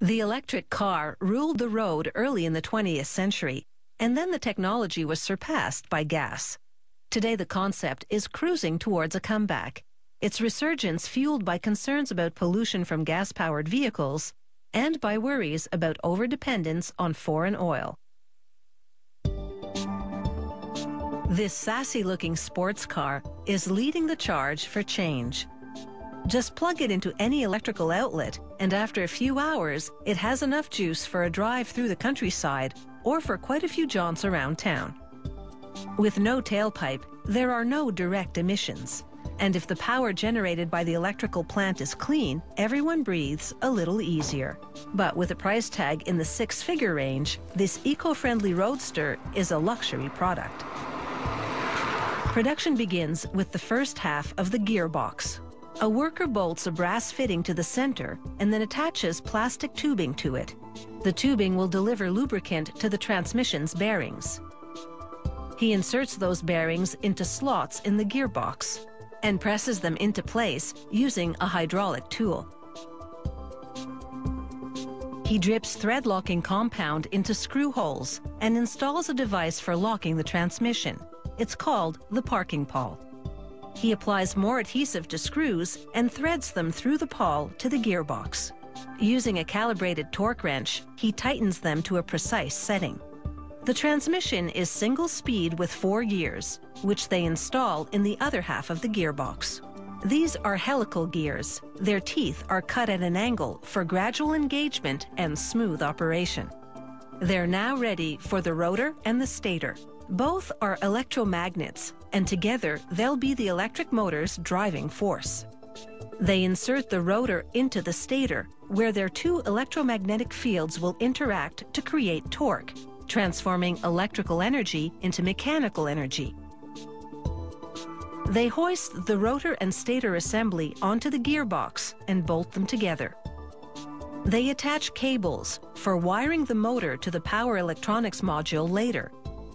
The electric car ruled the road early in the 20th century, and then the technology was surpassed by gas. Today the concept is cruising towards a comeback, its resurgence fueled by concerns about pollution from gas-powered vehicles and by worries about overdependence on foreign oil. This sassy-looking sports car is leading the charge for change. Just plug it into any electrical outlet, and after a few hours, it has enough juice for a drive through the countryside or for quite a few jaunts around town. With no tailpipe, there are no direct emissions. And if the power generated by the electrical plant is clean, everyone breathes a little easier. But with a price tag in the six-figure range, this eco-friendly roadster is a luxury product. Production begins with the first half of the gearbox. A worker bolts a brass fitting to the center and then attaches plastic tubing to it. The tubing will deliver lubricant to the transmission's bearings. He inserts those bearings into slots in the gearbox and presses them into place using a hydraulic tool. He drips thread-locking compound into screw holes and installs a device for locking the transmission. It's called the parking pawl. He applies more adhesive to screws and threads them through the pawl to the gearbox. Using a calibrated torque wrench, he tightens them to a precise setting. The transmission is single speed with 4 gears, which they install in the other half of the gearbox. These are helical gears. Their teeth are cut at an angle for gradual engagement and smooth operation. They're now ready for the rotor and the stator. Both are electromagnets, and together they'll be the electric motor's driving force. They insert the rotor into the stator, where their two electromagnetic fields will interact to create torque, transforming electrical energy into mechanical energy. They hoist the rotor and stator assembly onto the gearbox and bolt them together. They attach cables for wiring the motor to the power electronics module later.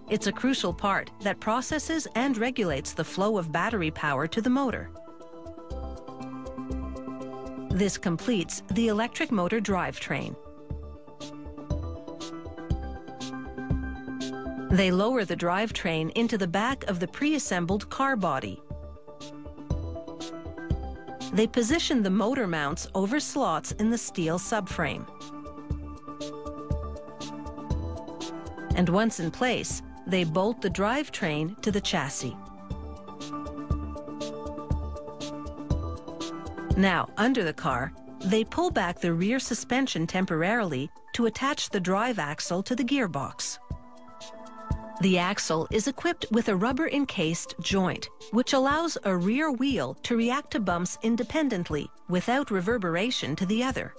It's a crucial part that processes and regulates the flow of battery power to the motor. This completes the electric motor drivetrain. They lower the drivetrain into the back of the pre-assembled car body. They position the motor mounts over slots in the steel subframe. And once in place, they bolt the drivetrain to the chassis. Now, under the car, they pull back the rear suspension temporarily to attach the drive axle to the gearbox. The axle is equipped with a rubber-encased joint, which allows a rear wheel to react to bumps independently without reverberation to the other.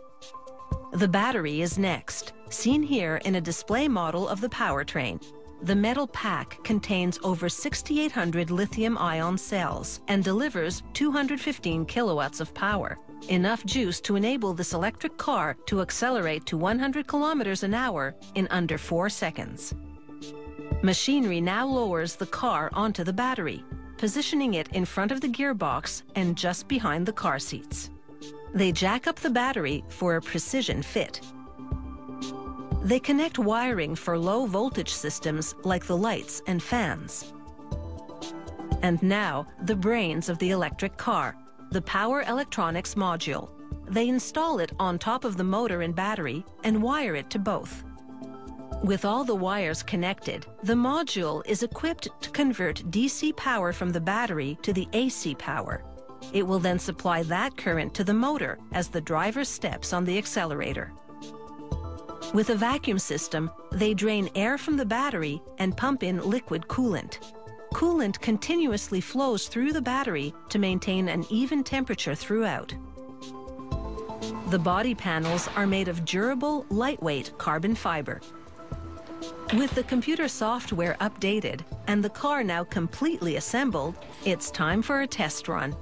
The battery is next, seen here in a display model of the powertrain. The metal pack contains over 6,800 lithium-ion cells and delivers 215 kilowatts of power, enough juice to enable this electric car to accelerate to 100 kilometers an hour in under 4 seconds. Machinery now lowers the car onto the battery, positioning it in front of the gearbox and just behind the car seats. They jack up the battery for a precision fit. They connect wiring for low-voltage systems like the lights and fans. And now, the brains of the electric car, the power electronics module. They install it on top of the motor and battery and wire it to both. With all the wires connected, the module is equipped to convert DC power from the battery to the AC power. It will then supply that current to the motor as the driver steps on the accelerator. With a vacuum system, they drain air from the battery and pump in liquid coolant. Coolant continuously flows through the battery to maintain an even temperature throughout. The body panels are made of durable, lightweight carbon fiber. With the computer software updated and the car now completely assembled, it's time for a test run.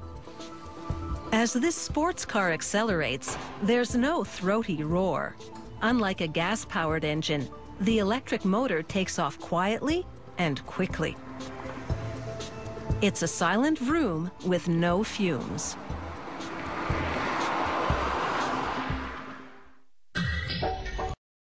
As this sports car accelerates, there's no throaty roar. Unlike a gas-powered engine, the electric motor takes off quietly and quickly. It's a silent vroom with no fumes.